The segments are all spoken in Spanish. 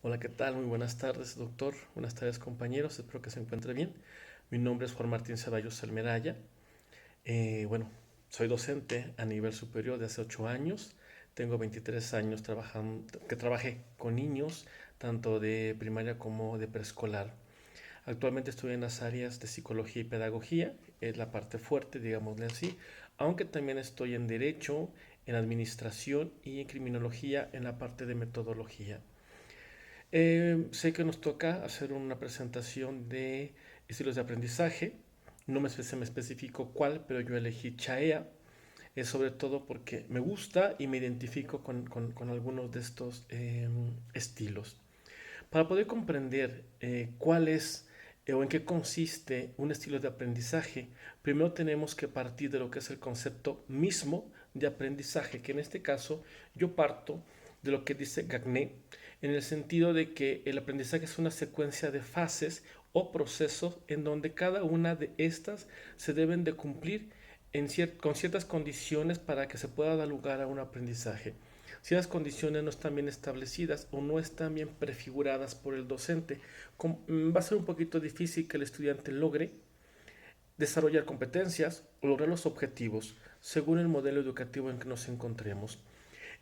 Hola, ¿qué tal? Muy buenas tardes, doctor. Buenas tardes, compañeros. Espero que se encuentre bien. Mi nombre es Juan Martín Ceballos Almeraya. Bueno, soy docente a nivel superior de hace 8 años. Tengo 23 años trabajando, que trabajé con niños, tanto de primaria como de preescolar. Actualmente estoy en las áreas de psicología y pedagogía, es la parte fuerte, digámosle así, aunque también estoy en derecho, en administración y en criminología en la parte de metodología. Sé que nos toca hacer una presentación de estilos de aprendizaje. No se me especificó cuál, pero yo elegí CHAEA. Es sobre todo porque me gusta y me identifico con algunos de estos estilos. Para poder comprender cuál es o en qué consiste un estilo de aprendizaje, primero tenemos que partir de lo que es el concepto mismo de aprendizaje, que en este caso yo parto de lo que dice Gagné, en el sentido de que el aprendizaje es una secuencia de fases o procesos en donde cada una de estas se deben de cumplir con ciertas condiciones para que se pueda dar lugar a un aprendizaje. Si las condiciones no están bien establecidas o no están bien prefiguradas por el docente, va a ser un poquito difícil que el estudiante logre desarrollar competencias o lograr los objetivos según el modelo educativo en que nos encontremos.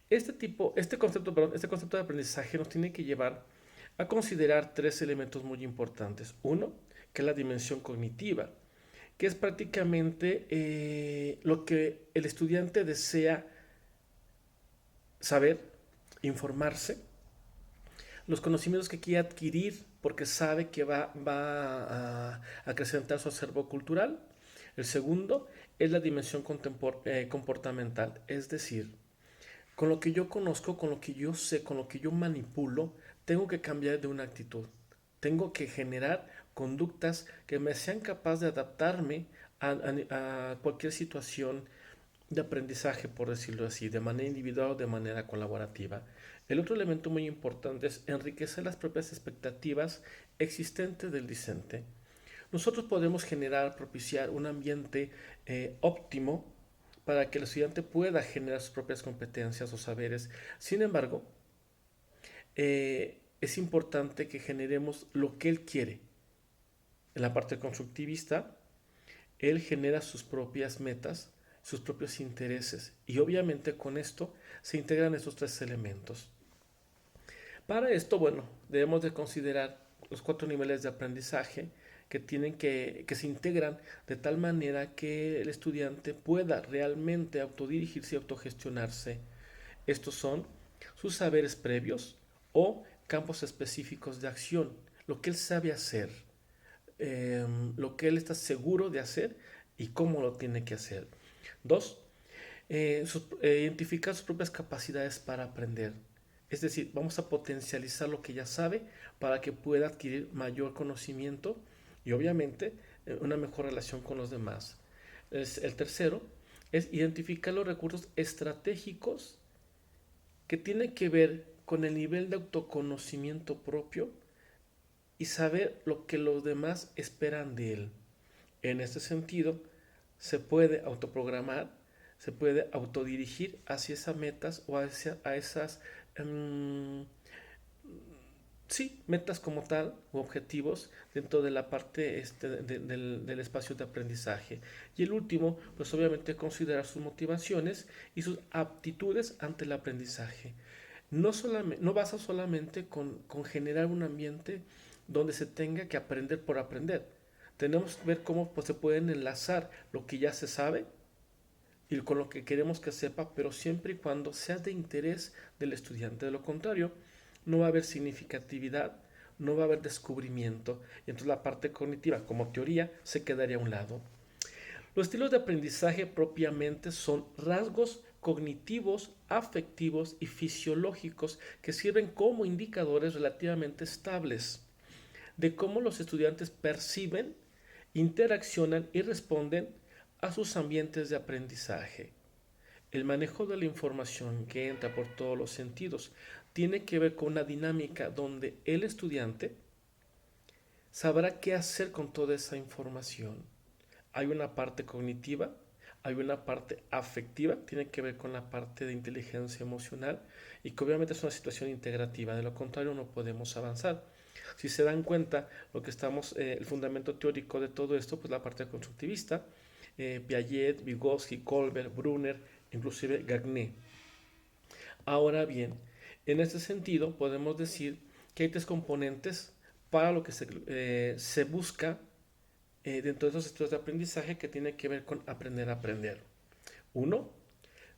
Este concepto de aprendizaje nos tiene que llevar a considerar tres elementos muy importantes. Uno, que es la dimensión cognitiva, que es prácticamente lo que el estudiante desea saber, informarse, los conocimientos que quiere adquirir porque sabe que va a acrecentar su acervo cultural. El segundo es la dimensión comportamental, es decir, con lo que yo conozco, con lo que yo sé, con lo que yo manipulo, tengo que cambiar de una actitud. Tengo que generar conductas que me sean capaces de adaptarme a cualquier situación de aprendizaje, por decirlo así, de manera individual o de manera colaborativa. El otro elemento muy importante es enriquecer las propias expectativas existentes del discente. Nosotros podemos generar, propiciar un ambiente óptimo para que el estudiante pueda generar sus propias competencias o saberes. Sin embargo, es importante que generemos lo que él quiere. En la parte constructivista, él genera sus propias metas, sus propios intereses y obviamente con esto se integran estos tres elementos. Para esto, bueno, debemos de considerar los cuatro niveles de aprendizaje que se integran de tal manera que el estudiante pueda realmente autodirigirse y autogestionarse. Estos son sus saberes previos o campos específicos de acción, lo que él sabe hacer, lo que él está seguro de hacer y cómo lo tiene que hacer. Dos, identificar sus propias capacidades para aprender. Es decir, vamos a potencializar lo que ya sabe para que pueda adquirir mayor conocimiento y obviamente una mejor relación con los demás. El tercero es identificar los recursos estratégicos que tienen que ver con el nivel de autoconocimiento propio y saber lo que los demás esperan de él. En este sentido, se puede autoprogramar, se puede autodirigir hacia esas metas o a esas, um, sí, metas como tal o objetivos dentro de la parte del espacio de aprendizaje. Y el último, pues obviamente considerar sus motivaciones y sus aptitudes ante el aprendizaje. No basta solamente con generar un ambiente donde se tenga que aprender por aprender. Tenemos que ver cómo pues, se pueden enlazar lo que ya se sabe y con lo que queremos que sepa, pero siempre y cuando sea de interés del estudiante. De lo contrario, no va a haber significatividad, no va a haber descubrimiento, y entonces la parte cognitiva como teoría se quedaría a un lado. Los estilos de aprendizaje propiamente son rasgos cognitivos, afectivos y fisiológicos que sirven como indicadores relativamente estables de cómo los estudiantes perciben, interaccionan y responden a sus ambientes de aprendizaje. El manejo de la información que entra por todos los sentidos tiene que ver con una dinámica donde el estudiante sabrá qué hacer con toda esa información. Hay una parte cognitiva, hay una parte afectiva, tiene que ver con la parte de inteligencia emocional y que obviamente es una situación integrativa, de lo contrario no podemos avanzar. Si se dan cuenta, lo que estamos, el fundamento teórico de todo esto, pues la parte constructivista, Piaget, Vygotsky, Kohlberg, Brunner, inclusive Gagné. Ahora bien, en este sentido podemos decir que hay tres componentes para lo que se busca dentro de esos estudios de aprendizaje que tiene que ver con aprender a aprender. Uno,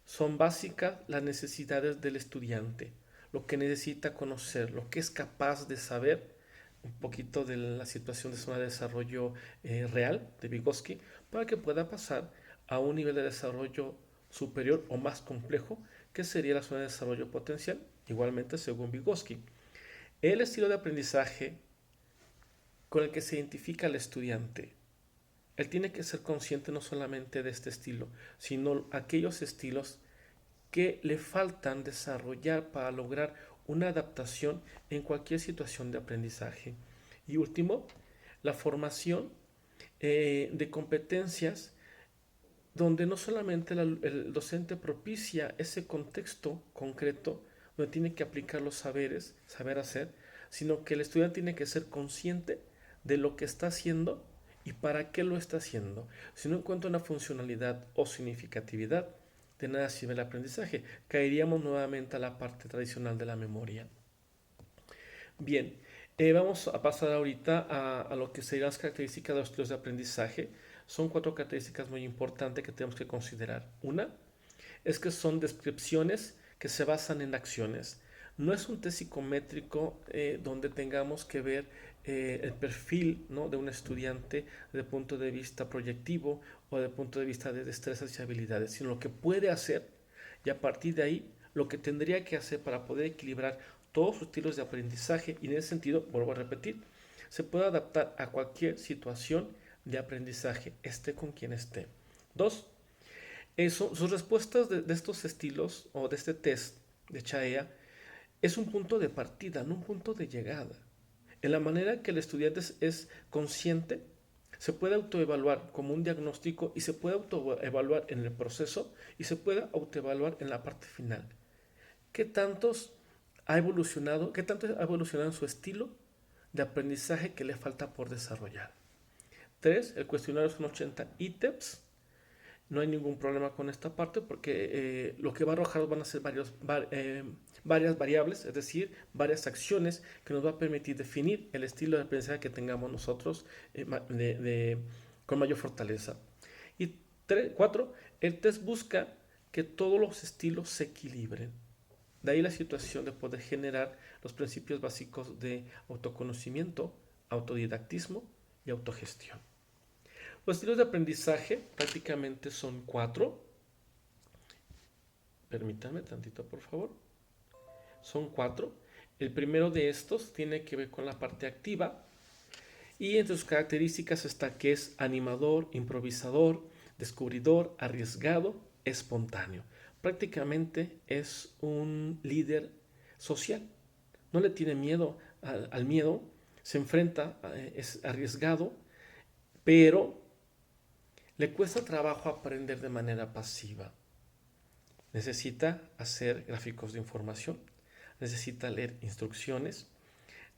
son básicas las necesidades del estudiante, lo que necesita conocer, lo que es capaz de saber, un poquito de la situación de zona de desarrollo real de Vygotsky, para que pueda pasar a un nivel de desarrollo superior o más complejo, que sería la zona de desarrollo potencial, igualmente según Vygotsky. El estilo de aprendizaje con el que se identifica al estudiante, él tiene que ser consciente no solamente de este estilo, sino aquellos estilos que le faltan desarrollar para lograr una adaptación en cualquier situación de aprendizaje. Y último, la formación de competencias donde no solamente el docente propicia ese contexto concreto donde tiene que aplicar los saberes, saber hacer, sino que el estudiante tiene que ser consciente de lo que está haciendo y para qué lo está haciendo. Si no encuentra una funcionalidad o significatividad, de nada sirve el aprendizaje. Caeríamos nuevamente a la parte tradicional de la memoria. Bien, vamos a pasar ahorita a lo que serían las características de los estilos de aprendizaje. Son cuatro características muy importantes que tenemos que considerar. Una es que son descripciones que se basan en acciones. No es un test psicométrico donde tengamos que ver el perfil, ¿no?, de un estudiante desde el punto de vista proyectivo o desde el punto de vista de destrezas y habilidades, sino lo que puede hacer y a partir de ahí lo que tendría que hacer para poder equilibrar todos sus estilos de aprendizaje y en ese sentido, vuelvo a repetir, se puede adaptar a cualquier situación de aprendizaje, esté con quien esté. Dos, sus respuestas de estos estilos o de este test de Chaea es un punto de partida, no un punto de llegada. En la manera que el estudiante es consciente, se puede autoevaluar como un diagnóstico y se puede autoevaluar en el proceso y se puede autoevaluar en la parte final. ¿Qué tantos ha evolucionado, qué tanto ha evolucionado en su estilo de aprendizaje que le falta por desarrollar? 3. El cuestionario son 80 ítems. No hay ningún problema con esta parte porque lo que va a arrojar van a ser varias variables, es decir, varias acciones que nos va a permitir definir el estilo de aprendizaje que tengamos nosotros con mayor fortaleza. Y 4. El test busca que todos los estilos se equilibren. De ahí la situación de poder generar los principios básicos de autoconocimiento, autodidactismo y autogestión. Los estilos de aprendizaje prácticamente son 4. Permítame tantito, por favor. Son 4. El primero de estos tiene que ver con la parte activa. Y entre sus características está que es animador, improvisador, descubridor, arriesgado, espontáneo. Prácticamente es un líder social. No le tiene miedo al miedo, se enfrenta, es arriesgado, pero le cuesta trabajo aprender de manera pasiva. Necesita hacer gráficos de información, necesita leer instrucciones,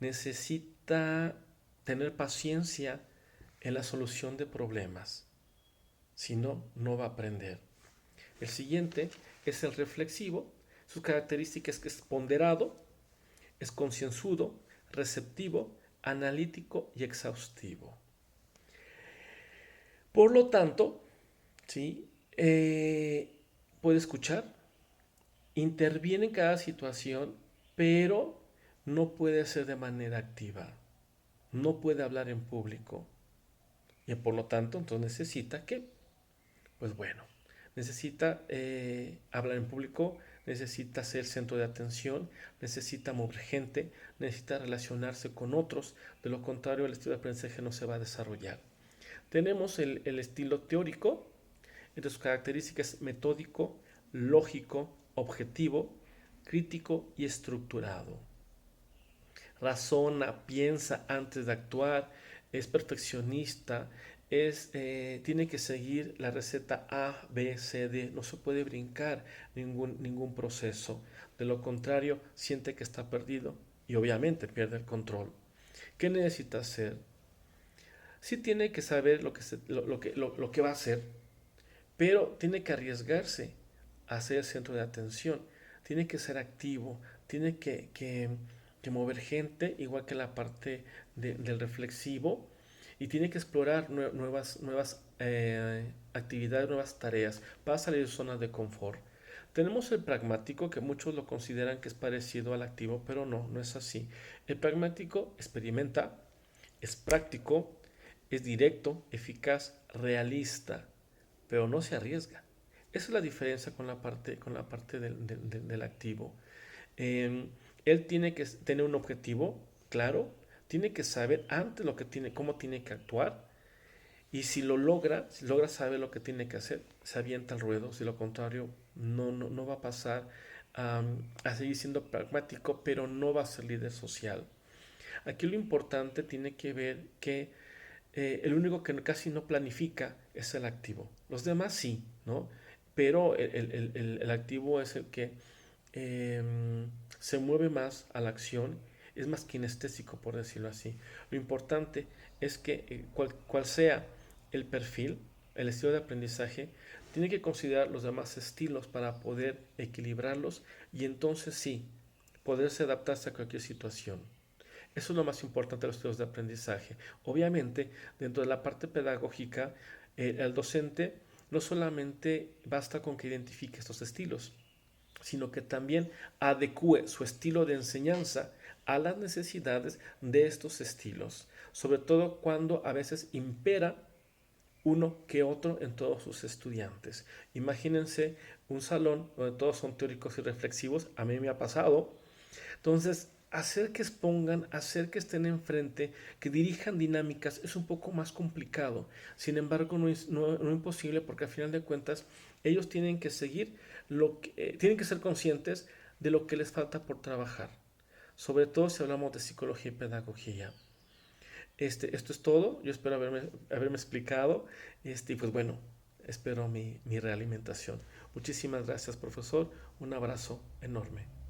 necesita tener paciencia en la solución de problemas. Si no, no va a aprender. El siguiente es el reflexivo. Sus características es que es ponderado, es concienzudo, receptivo, analítico y exhaustivo. Por lo tanto, ¿sí? Puede escuchar, interviene en cada situación, pero no puede ser de manera activa. No puede hablar en público. Y por lo tanto, entonces necesita ¿qué? Pues bueno, necesita hablar en público, necesita ser centro de atención, necesita mover gente, necesita relacionarse con otros. De lo contrario, el estilo de aprendizaje no se va a desarrollar. Tenemos el estilo teórico, entre sus características metódico, lógico, objetivo, crítico y estructurado. Razona, piensa antes de actuar, es perfeccionista, tiene que seguir la receta A, B, C, D. No se puede brincar ningún proceso. De lo contrario, siente que está perdido y obviamente pierde el control. ¿Qué necesita hacer? Sí tiene que saber lo que va a hacer, pero tiene que arriesgarse a ser el centro de atención. Tiene que ser activo, tiene que mover gente, igual que la parte del reflexivo, y tiene que explorar nuevas actividades, nuevas tareas para salir de zonas de confort. Tenemos el pragmático, que muchos lo consideran que es parecido al activo, pero no, no es así. El pragmático experimenta, es práctico, es directo, eficaz, realista, pero no se arriesga. Esa es la diferencia con la parte del activo. Eh, Él tiene que tener un objetivo claro, tiene que saber antes cómo tiene que actuar, y si logra saber lo que tiene que hacer, se avienta al ruedo. Si lo contrario, no va a pasar a seguir siendo pragmático, pero no va a ser líder social. Aquí lo importante tiene que ver que el único que casi no planifica es el activo. Los demás sí, ¿no? Pero el activo es el que eh, se mueve más a la acción, es más kinestésico, por decirlo así. Lo importante es que cual sea el perfil, el estilo de aprendizaje, tiene que considerar los demás estilos para poder equilibrarlos y entonces sí, poderse adaptarse a cualquier situación. Eso es lo más importante de los estilos de aprendizaje. Obviamente, dentro de la parte pedagógica, el docente no solamente basta con que identifique estos estilos, sino que también adecue su estilo de enseñanza a las necesidades de estos estilos, sobre todo cuando a veces impera uno que otro en todos sus estudiantes. Imagínense un salón donde todos son teóricos y reflexivos, a mí me ha pasado. Entonces, hacer que expongan, hacer que estén enfrente, que dirijan dinámicas es un poco más complicado. Sin embargo, no imposible, porque al final de cuentas ellos tienen que seguir tienen que ser conscientes de lo que les falta por trabajar. Sobre todo si hablamos de psicología y pedagogía. Esto es todo. Yo espero haberme explicado. Y pues bueno, espero mi realimentación. Muchísimas gracias, profesor. Un abrazo enorme.